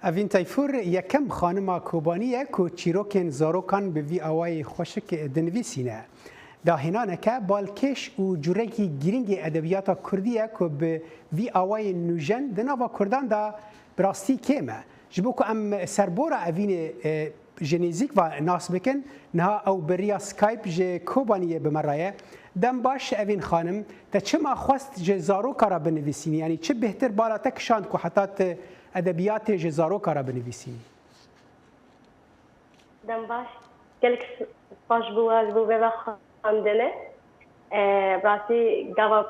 اوین تایفور یکم خانم کوبانیه که چیروکن زاروکان به وی آوای خوشک دنویسینه. داهنانه که بالکش و جورکی گیرنگ ادبیات کردیه که به وی آوای نوژن دناوا کردان دا براستی کمه. جبو که ام سربورا اوین جنیزیک و ناس بکن نه او بریا سکایپ جه کوبانیه بمرایه دم باش اوین خانم تا چه ما خواست جه زاروکا را بنویسینی یعنی چه بهتر بالا تکشاند که حتی ادبیات زاروکا را بنویسینی دم باش گلک باش بو به خواندنه براسی گاوا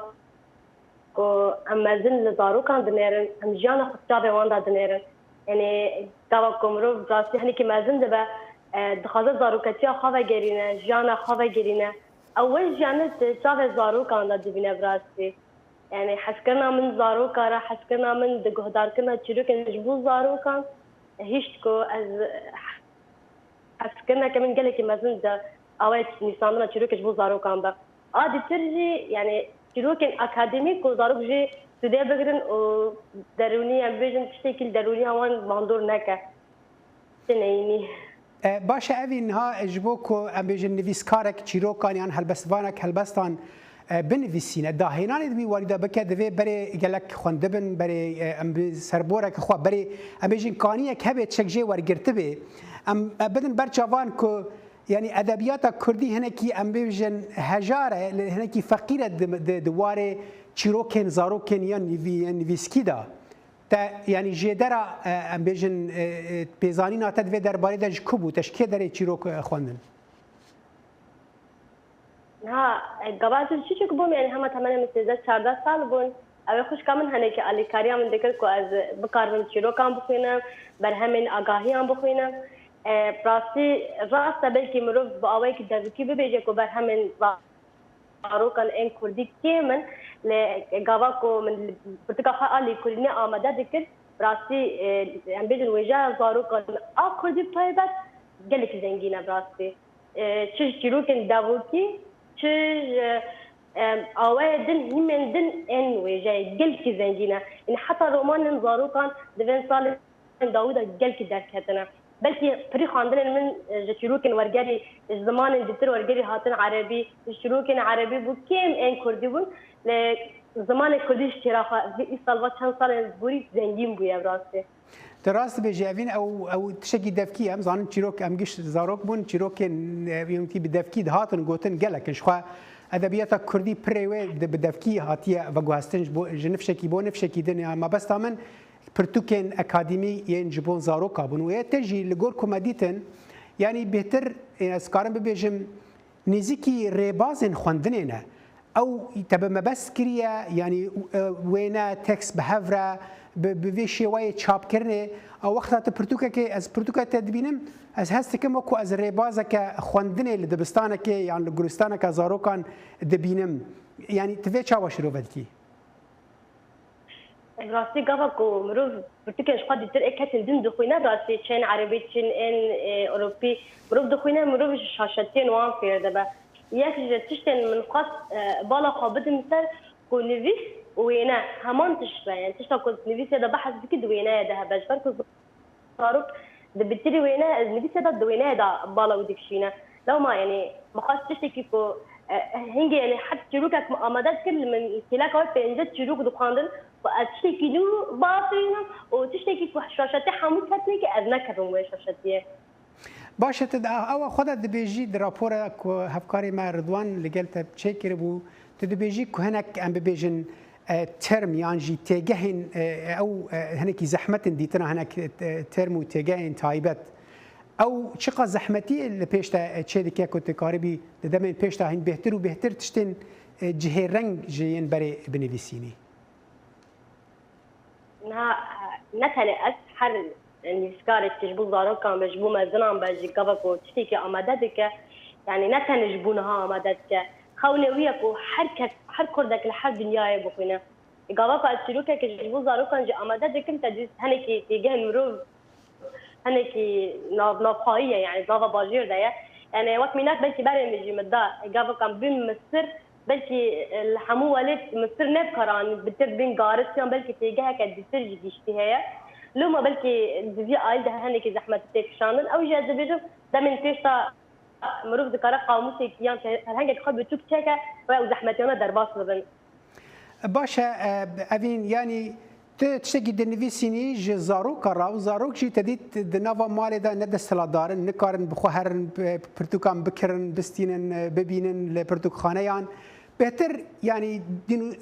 کو امازن لزاروکا دنیرن ام جانا خطاب واندا دنیرن یعنی گاوا کومرو براسی هنی که مازن دبا دخازه زاروکتیا خواه گرینه جانا خواه گرینه اول جانت شاف زاروکا دا دبینه براسی يعني حسكرنا من زاروكا راه حسكرنا من دقهدار كنا تشيروك نجبو زاروكا هيشتكو از حسكرنا كمان قالك مازن دا اويت نيساندنا تشيروك نجبو زاروكا با عادي ترجي يعني تشيروك اكاديميك وزاروك جي سودي بقرن و دروني امبيجن تشتكي دروني هوان باندور نكا تنيني باشه اوین ها اجبوکو امبیجن نویسکارک چیروکان یان هلبستوانک هلبستان بنویسینه داهینان دوی واریده بکه دوی بری گلک خونده بن بری ام سربورک خو بری امبیجن کانیه که به چکجه ورگرته به ام بدن برچوان کو یعنی ادبیات کردی هنکی امبیجن هجاره هنکی فقیره دواره چیروکن زاروکن یا نویسکی دا تا یعنی جدرا امبیجن پیزانی ناتد و درباره دج کبو تشکیه داره چیروک خواندن ها قبائل چی بوم يعني هم تمام مثل 14 سال بون او خوش كامل هنيك اللي كاريا من ذكر كو از بكارن شيرو كان بخوينا برهمن اگاهيان بخوينا براسي راس بلكي مروف باويك دزكي بيجي كو برهمن زارو كان ان كردي كيمن لغاباكو من برتقا اللي كلنا اماده ذكر براسي ام بيجن وجا زارو كان كردي طيبات قالك زنجينا براسي تشي شيرو كان داوكي چه آوای دن هیمن دن این وجای گل کی زنجینا این حتی رومان زاروکان دوین سال داوود گل کی درک هتنا بلکه پری خواندن من جشروکن ورگری زمان دیتر ورگری هاتن عربی جشروکن عربی بو کیم این کردی بون ل زمان کردیش چراخا این سال چند سال بوری زنجین بویا براسته درست به جوین او تشکی دفکی هم زان چیروک هم گشت زاروک بون چیروک یونتی به دفکی هاتن گوتن گلکش خو ادبیات کردی پریوه به دفکی هاتیه و گوهستنج بو جنفشکی بو نفشکی دنیا ما بس تامن پرتوکن اکادمی ین جبون زاروکا بون و تجی لگور کمدیتن یعنی بهتر اسکارم ببیجم نزیکی ریبازن خواندنه او تبع ما بس كريا يعني وينا تكست بهفرة بفيشي واي تشاب كرني او وقتها برتوكا كي از برتوكا تدبينم از هستكم وكو از ريبازا كخوندني لدبستانا كي يعني لغرستانا كزاروكان دبينم يعني تفي تشاوا شروع بدكي راسي قبكو مروف برتوكا شقاد يتر اكاتن دين دخوينا راسي تشين عربي تشين ان اوروبي مروف دخوينا مروف شاشتين وان فير دابا ياك تشتن من قص بالا خابد مثل كو نفيس وينا همان تشبه يعني تشتى كو نفيس هذا بحث بكد وينا ده باش فرق صاروك ده بتري وينا نفيس هذا وينا ده بالا ودكشينا لو ما يعني ما خاص تشتكي كو هنجي يعني حتى شروكك امادات كل من كلاك وقت انجت شروك دقاندن وتشتكي له باطينا وتشتكي كو شاشتي حموت هتنيك اذنك بموي شاشتي باشه تدا او خودت دبیجی در راپور کو هفکاری ما رضوان لگلت چکر بو تدبیجی کو هناك ام ببیجن ترم یان جی تگهن او هناك زحمت دیتنا هناك ترم و تگهن تایبت او چقدر زحمتی اللي پیشتا چه دکه کت کاربی دمن پیشتا هن بهتر و بهتر تشتن جه رنگ جین برای بنویسینی نتنه حر يعني سكارت تجبو زاروكا مجبو مزنان باجي قبكو تشتكي امادتك يعني نتن جبونها امادتك خونويكو حر كردك لحد دنياي بخوينا قبكو اتشروكا كجبو زاروكا جي امادتك انت هنكي تيجه المرور هنكي نافقايه يعني نافا باجير دايا يعني وقت مينات بلكي برمجي مدا قبكو بين مصر بلكي الحمو ولد مصر نبكران بتر بين قارسيان بلكي تيجه كدي ترجي ديشتي هي لو ما بلكي دزي آيل ده هنك زحمة تكشانن أو جا دبيجم ده من تيشتا مروف ذكر قاموسي كيان هنك خد بتوك تكا أو زحمتنا درباس بدن. باشا أفين يعني تشتكي دنفيسيني زاروك راو زاروك جي تديت دنافا مالي دا ند سلادارن نكارن بخوهرن برتوكان بكرن بستينن ببينن لبرتوك خانيان بهتر يعني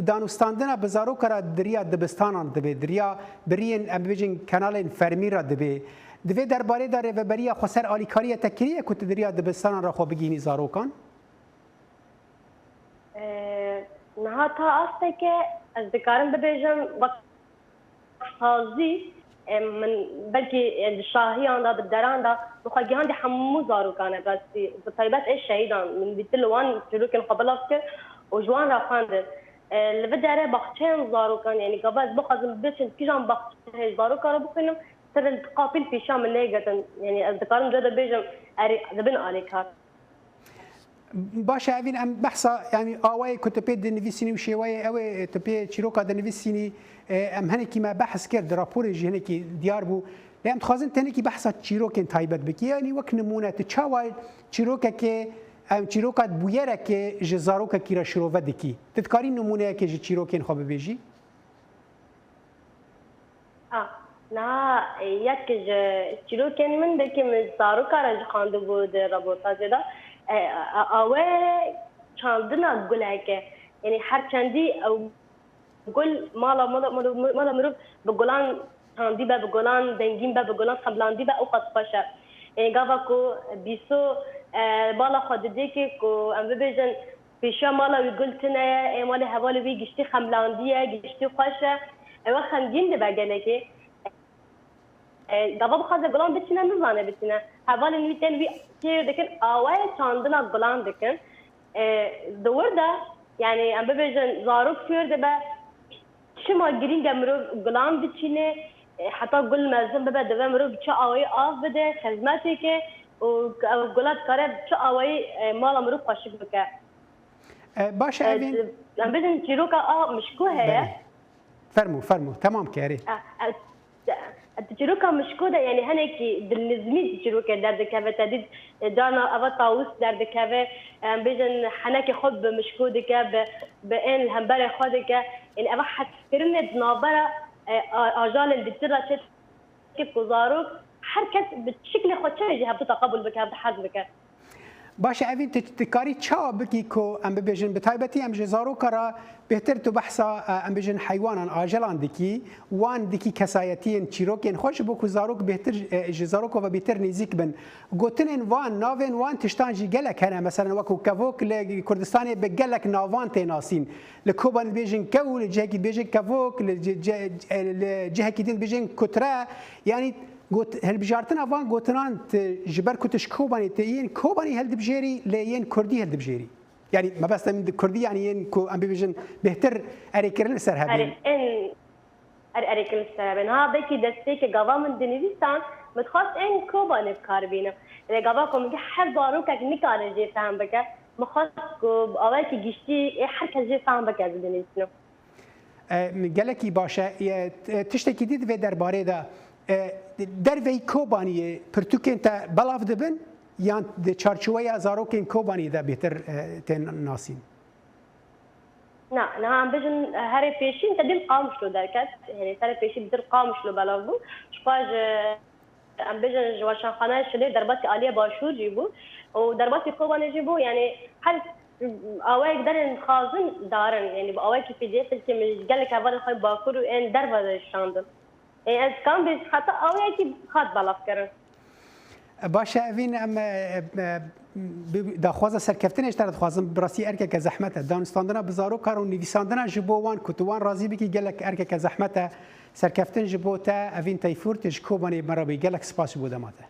دانوستاندنا بزاروك را دريا دبستانان دبي دريا برين ام بيجن كانالين فرميرا دبي دبي درباري دار ريفبريا خسر اليكاريه تكريه كنت دريا دبستانان را خو بگيني زاروكان نهاتا استك از ذكرن ببيجن حاضي من بلكي الشاهيان دا بالدران دا مخاجيان دي حمو زاروكان بس بطيبات ايش شهيدان من بيتلوان تلوكن قبل افكر وجوان رافاندر اللي بدي ارى بختين زاروكان يعني قبل بخزم بيشن كيجان بختين زاروكان بخينم ترى القابل في شام الليجة يعني الذكرن جدا بيجم اري دبن عليك باشا أفين أم بحثا يعني آواي كنت بيد نفسيني وشيواي أوي تبي شيروكا نفسيني أم هنيكي ما بحث كرد رابور جي هنيكي ديار بو لأن تخازن تهنيكي بحثا شيروكين تايبت بكي يعني وك نمونة تشاوي شيروكا كي أم شيروكا بويرة كي جزاروكا كيرا شروفا دكي تذكرين نمونة كي جي شيروكين خاب بيجي؟ نا يك شيروكين من بكي من زاروكا رج خاندو بود رابورتاج دا اوه چاندنا گلهکه یعنی هر چندی او گل مالا مروف بگلان چاندی با بگلان دنگین با بگلان خبلاندی با او قد باشه یعنی گاوا کو بیسو بالا خود دی که کو ام ببیجن پیشا مالا وی گل تنه مال حوالی وی گشتی خبلاندیه گشتی خوشه او خمگین دی بگنه که گاوا بخواد گلان بچینه نزانه بچینه حوالی نویتن وی كثير لكن أوقات عندنا قلان لكن دور ده يعني عم ببيجن زاروك كثير ده بقى شو ما قرين جمرو قلان بتشينه حتى قل مازن بقى ده مرو بتشا أوي بده خدماتك وقلات كاره بتشا أوي مالا مرو قاشق بك باش أبين عم بيجن تشيروكا مشكو هي فرمو تمام كاري التجروكا مشكودة يعني هناك بالنزمي تجروكا درد كافة تديد دارنا أبا طاووس درد كافة بيجن حناكي خب مشكودة كافة بين الهمبرة خودك يعني أبا حتفكرنا بنابرة أجال بترى شيء كيف وزاروك حركة بشكل خود شيء جهة بتقبل بك بحزبك باشه اوین تکاری چا بکی کو ام ببیجن بتایبتی ام جزارو کرا بهتر تو بحثا ام ببیجن حیوانان آجلان دکی وان دکی کسایتین چیروکین خوش بو کو زاروک بهتر جزارو کو و بهتر نزیک بن گوتن وان ناوین وان تشتان جی گلک هنا مثلا وکو کاوک ل کردستان به گلک ناوان تناسین لکوبان بيجن كو لجهه بيجن كاوك لجهه كيدين بيجن كترا يعني قلت هل بجارتنا وان قلتنا جبر كتش كوباني تين كوباني هل دبجيري لين كردي هل دبجيري يعني ما بس من كردي يعني ين كو ام بيجن بهتر اريكرن سر هذين اريكرن سر هذين ها بكي دستي كغوا من دنيستان متخاص ان كوباني بكاربينا رغواكم حر باروك نكار جي فهم بك مخاص كو اولكي گشتي حركه جي فهم بك دنيستنو گلکی باشه تشتکی دید و درباره دا در وی کوبانی پرتوکن تا بلاف دبن یا د چارچوبه زاروکن کوبانی دا بهتر تن ناسین نه هم بجن هر پیشین تدل قامش لو درکت یعنی سر پیشین بدل قامش لو بلاف بو شپاج هم بجن جواشان خانه شده دربات عالیه باشور جیبو و دربات کوبانی جیبو یعنی هر اوای دارن خازن دارن يعني باوای کی پی دی اف که مش قال لك اول خايب باكر ان دربه شاندن از كان بس حتى اوای کی خاط بالاف کرن باشه اوین ام داخوازه سرکفتنش در خوازم براسی ارکه که زحمت دانستاندنا بزارو کارو نویساندنا جبوان کتوان راضی بکی گلک ارکه که زحمت سرکفتن جبوتا اوین تایفورتش کوبانی مرا بی گلک سپاس بودماته